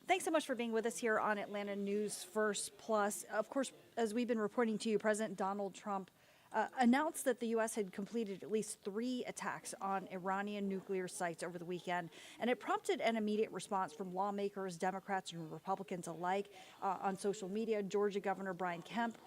Thanks so much for being with us here on Atlanta News First Plus. Of course, as we've been reporting to you, President Donald Trump announced that the U.S. had completed at least 3 attacks on Iranian nuclear sites over the weekend, and it prompted an immediate response from lawmakers, Democrats and Republicans alike. On social media, Georgia Governor Brian Kemp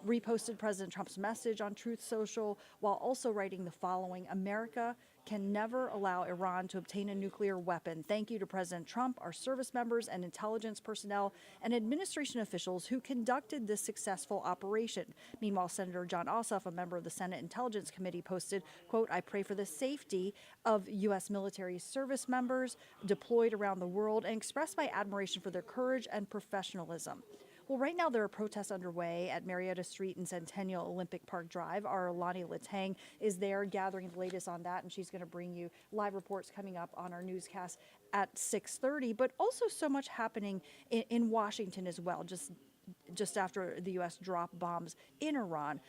reposted President Trump's message on Truth Social while also writing the following: America can never allow Iran to obtain a nuclear weapon. Thank you to President Trump, our service members and intelligence personnel and administration officials who conducted this successful operation. Meanwhile, Senator John Ossoff, a member of the Senate Intelligence Committee, posted, quote, I pray for the safety of U.S. military service members deployed around the world and expressed my admiration for their courage and professionalism. Well, right now there are protests underway at Marietta Street and Centennial Olympic Park Drive. Our Lonnie Latang is there gathering the latest on that, and she's going to bring you live reports coming up on our newscast at 6:30. But also so much happening in Washington as well, just after the U.S. dropped bombs in Iran.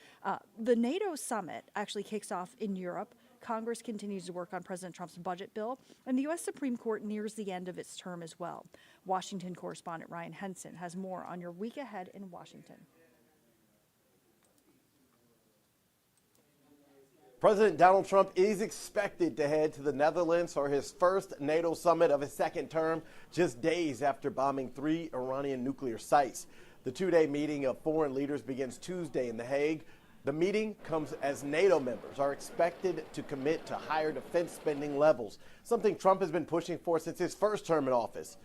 The NATO summit actually kicks off in Europe. Congress continues to work on President Trump's budget bill, and the U.S. Supreme Court nears the end of its term as well. Washington correspondent Ryan Henson has more on your week ahead in Washington. President Donald Trump is expected to head to the Netherlands for his first NATO summit of his second term, just days after bombing 3 Iranian nuclear sites. The 2-day meeting of foreign leaders begins Tuesday in The Hague. The meeting comes as NATO members are expected to commit to higher defense spending levels, something Trump has been pushing for since his first term in office.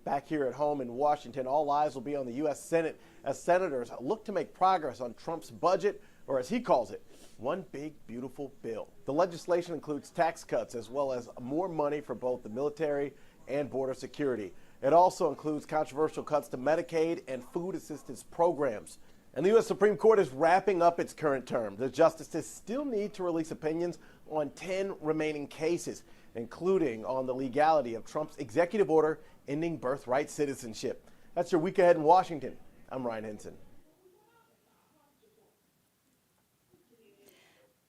Back here at home in Washington, all eyes will be on the U.S. Senate as senators look to make progress on Trump's budget, or as he calls it, one big, beautiful bill. The legislation includes tax cuts as well as more money for both the military and border security. It also includes controversial cuts to Medicaid and food assistance programs. And the U.S. Supreme Court is wrapping up its current term. The justices still need to release opinions on 10 remaining cases, including on the legality of Trump's executive order ending birthright citizenship. That's your week ahead in Washington. I'm Ryan Henson.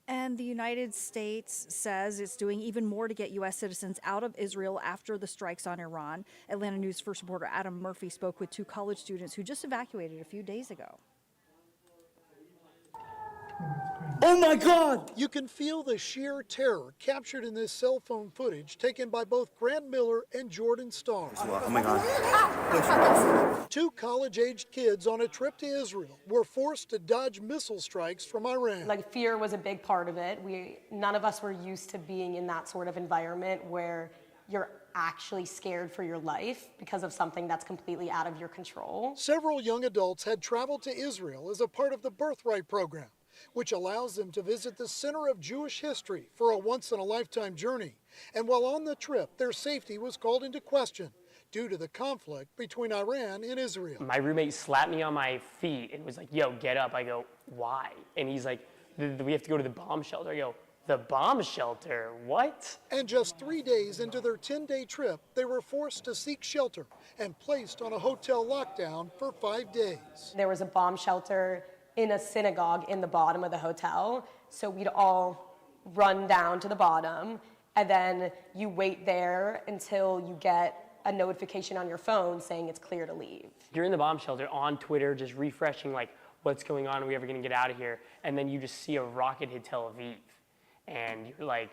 And the United States says it's doing even more to get U.S. citizens out of Israel after the strikes on Iran. Atlanta News First reporter Adam Murphy spoke with 2 college students who just evacuated a few days ago. Oh my God! You can feel the sheer terror captured in this cell phone footage taken by both Grant Miller and Jordan Starr. Oh my God. 2 college-aged kids on a trip to Israel were forced to dodge missile strikes from Iran. Like, fear was a big part of it. None of us were used to being in that sort of environment where you're actually scared for your life because of something that's completely out of your control. Several young adults had traveled to Israel as a part of the Birthright program, which allows them to visit the center of Jewish history for a once-in-a-lifetime journey. And while on the trip, their safety was called into question due to the conflict between Iran and Israel. My roommate slapped me on my feet and was like, yo, get up. I go, why? And he's like, we have to go to the bomb shelter. I go, the bomb shelter? What? And just 3 days into their 10-day trip, they were forced to seek shelter and placed on a hotel lockdown for 5 days. There was a bomb shelter in a synagogue in the bottom of the hotel. So we'd all run down to the bottom, and then you wait there until you get a notification on your phone saying it's clear to leave. You're in the bomb shelter on Twitter, just refreshing like, what's going on? Are we ever gonna get out of here? And then you just see a rocket hit Tel Aviv. And you're like,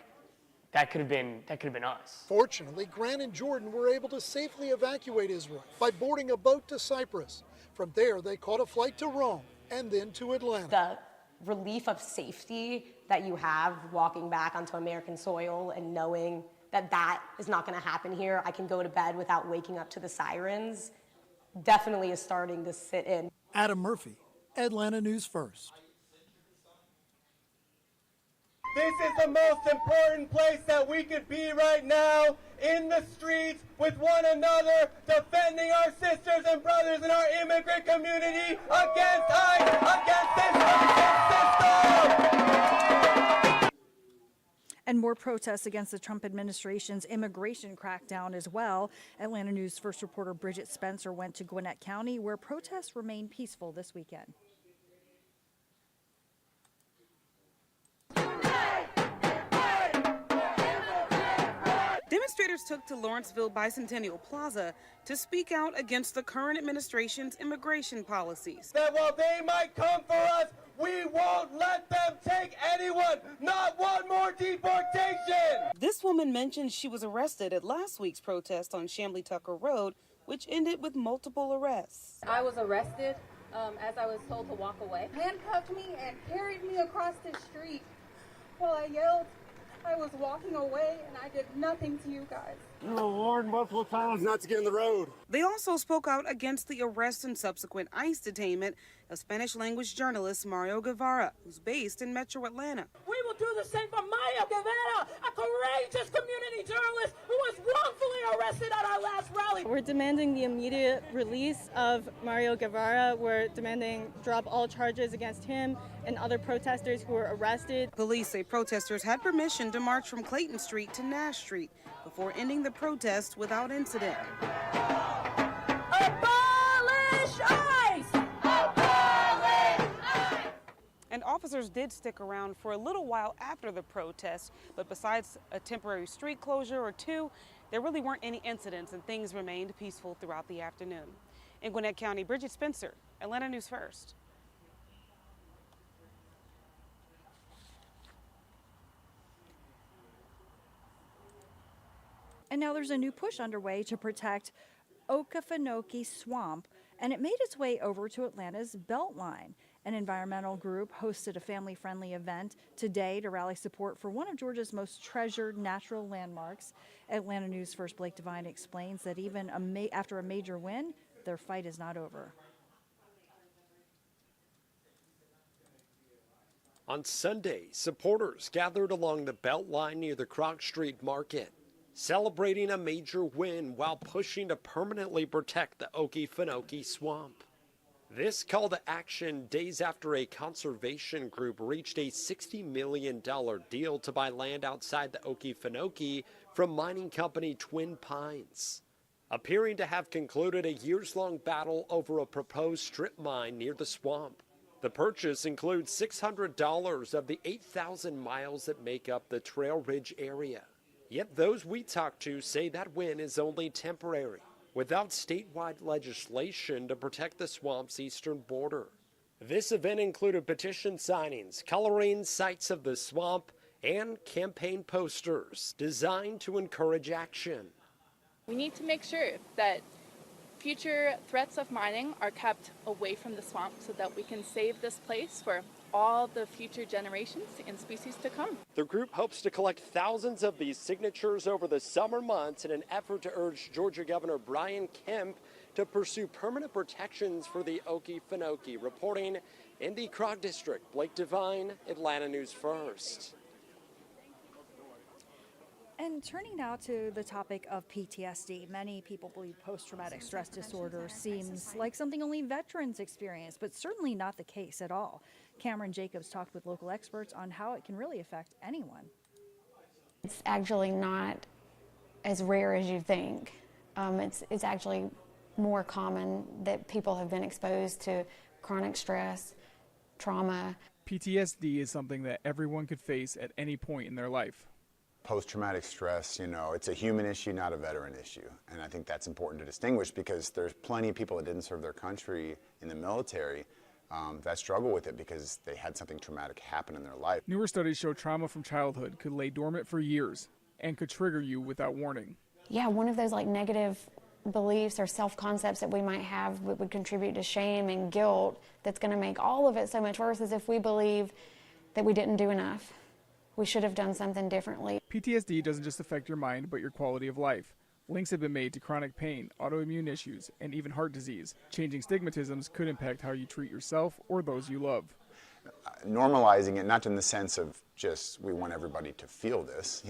that could have been us. Fortunately, Grant and Jordan were able to safely evacuate Israel by boarding a boat to Cyprus. From there, they caught a flight to Rome and then to Atlanta. The relief of safety that you have walking back onto American soil and knowing that that is not going to happen here, I can go to bed without waking up to the sirens, definitely is starting to sit in. Adam Murphy, Atlanta News First. This is the most important place that we could be right now, in the streets with one another, defending our sisters and brothers in our immigrant community against ICE, against this racist system. And more protests against the Trump administration's immigration crackdown as well. Atlanta News First reporter Bridget Spencer went to Gwinnett County, where protests remained peaceful this weekend. Demonstrators took to Lawrenceville Bicentennial Plaza to speak out against the current administration's immigration policies. That while they might come for us, we won't let them take anyone, not one more deportation. This woman mentioned she was arrested at last week's protest on Chamblee Tucker Road, which ended with multiple arrests. I was arrested as I was told to walk away. Handcuffed me and carried me across the street while I yelled I was walking away and I did nothing to you guys. You were warned multiple times not to get in the road. They also spoke out against the arrest and subsequent ICE detainment of Spanish-language journalist Mario Guevara, who's based in Metro Atlanta. We will do the same for Mario Guevara, a courageous community journalist who was wrongfully arrested at our last rally. We're demanding the immediate release of Mario Guevara. We're demanding drop all charges against him and other protesters who were arrested. Police say protesters had permission to march from Clayton Street to Nash Street before ending the protest without incident. Abolish ICE! Abolish ICE! And officers did stick around for a little while after the protest, but besides a temporary street closure or two, there really weren't any incidents and things remained peaceful throughout the afternoon. In Gwinnett County, Bridget Spencer, Atlanta News First. And now there's a new push underway to protect Okefenokee Swamp, and it made its way over to Atlanta's Beltline. An environmental group hosted a family-friendly event today to rally support for one of Georgia's most treasured natural landmarks. Atlanta News First Blake Devine explains that even after a major win, their fight is not over. On Sunday, supporters gathered along the Beltline near the Croc Street Market, celebrating a major win while pushing to permanently protect the Okefenokee Swamp. This call to action days after a conservation group reached a $60 million deal to buy land outside the Okefenokee from mining company Twin Pines, appearing to have concluded a years-long battle over a proposed strip mine near the swamp. The purchase includes $600 of the 8,000 miles that make up the Trail Ridge area. Yet those we talked to say that win is only temporary, without statewide legislation to protect the swamp's eastern border. This event included petition signings, coloring sites of the swamp, and campaign posters designed to encourage action. We need to make sure that future threats of mining are kept away from the swamp so that we can save this place for all the future generations and species to come. The group hopes to collect thousands of these signatures over the summer months in an effort to urge Georgia Governor Kemp to pursue permanent protections for the Okefenokee. Reporting in the Croc District, Blake Devine, Atlanta News First. And turning now to the topic of PTSD, many people believe post-traumatic stress disorder seems like something only veterans experience, but certainly not the case at all. Cameron Jacobs talked with local experts on how it can really affect anyone. It's actually not as rare as you think. It's actually more common that people have been exposed to chronic stress, trauma. PTSD is something that everyone could face at any point in their life. Post-traumatic stress, it's a human issue, not a veteran issue. And I think that's important to distinguish because there's plenty of people that didn't serve their country in the military that struggle with it because they had something traumatic happen in their life. Newer studies show trauma from childhood could lay dormant for years and could trigger you without warning. Yeah, one of those negative beliefs or self-concepts that we might have would contribute to shame and guilt that's going to make all of it so much worse, as if we believe that we didn't do enough. We should have done something differently. PTSD doesn't just affect your mind, but your quality of life. Links have been made to chronic pain, autoimmune issues, and even heart disease. Changing stigmatisms could impact how you treat yourself or those you love. Normalizing it, not in the sense of just we want everybody to feel this,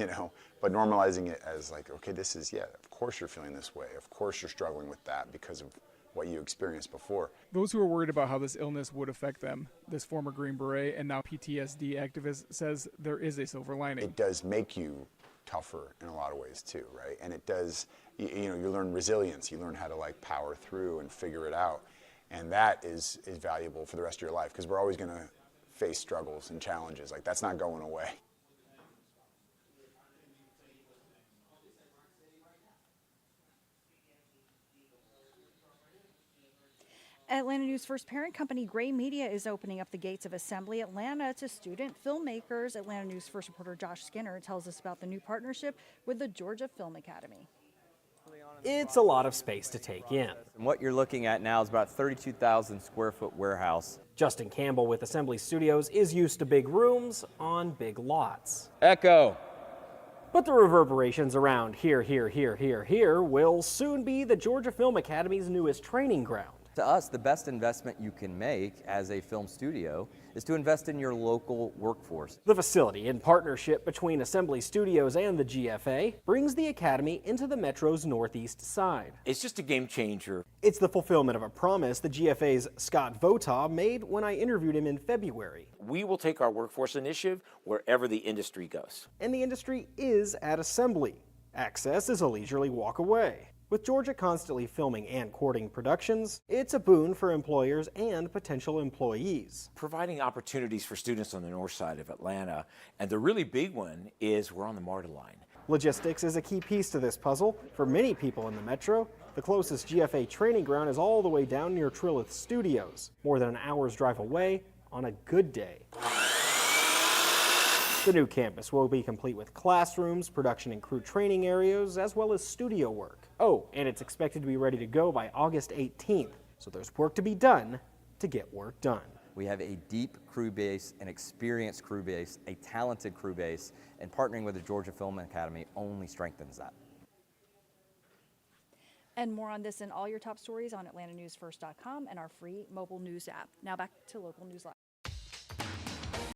but normalizing it as okay, this is, of course you're feeling this way. Of course you're struggling with that because of what you experienced before. Those who are worried about how this illness would affect them, this former Green Beret and now PTSD activist says there is a silver lining. It does make you tougher in a lot of ways too, right? And it does, you learn resilience, you learn how to power through and figure it out. And that is valuable for the rest of your life because we're always going to face struggles and challenges. That's not going away. Atlanta News First parent company Gray Media is opening up the gates of Assembly Atlanta to student filmmakers. Atlanta News First reporter Josh Skinner tells us about the new partnership with the Georgia Film Academy. It's a lot of space to take in. And what you're looking at now is about a 32,000 square foot warehouse. Justin Campbell with Assembly Studios is used to big rooms on big lots. Echo. But the reverberations around here will soon be the Georgia Film Academy's newest training ground. To us, the best investment you can make as a film studio is to invest in your local workforce. The facility, in partnership between Assembly Studios and the GFA, brings the academy into the Metro's northeast side. It's just a game changer. It's the fulfillment of a promise the GFA's Scott Votaw made when I interviewed him in February. We will take our workforce initiative wherever the industry goes. And the industry is at Assembly. Access is a leisurely walk away. With Georgia constantly filming and courting productions, it's a boon for employers and potential employees. Providing opportunities for students on the north side of Atlanta, and the really big one is we're on the MARTA line. Logistics is a key piece to this puzzle. For many people in the Metro, the closest GFA training ground is all the way down near Trilith Studios, more than an hour's drive away on a good day. The new campus will be complete with classrooms, production and crew training areas, as well as studio work. Oh, and it's expected to be ready to go by August 18th, so there's work to be done to get work done. We have a deep crew base, an experienced crew base, a talented crew base, and partnering with the Georgia Film Academy only strengthens that. And more on this and all your top stories on AtlantaNewsFirst.com and our free mobile news app. Now back to local news live.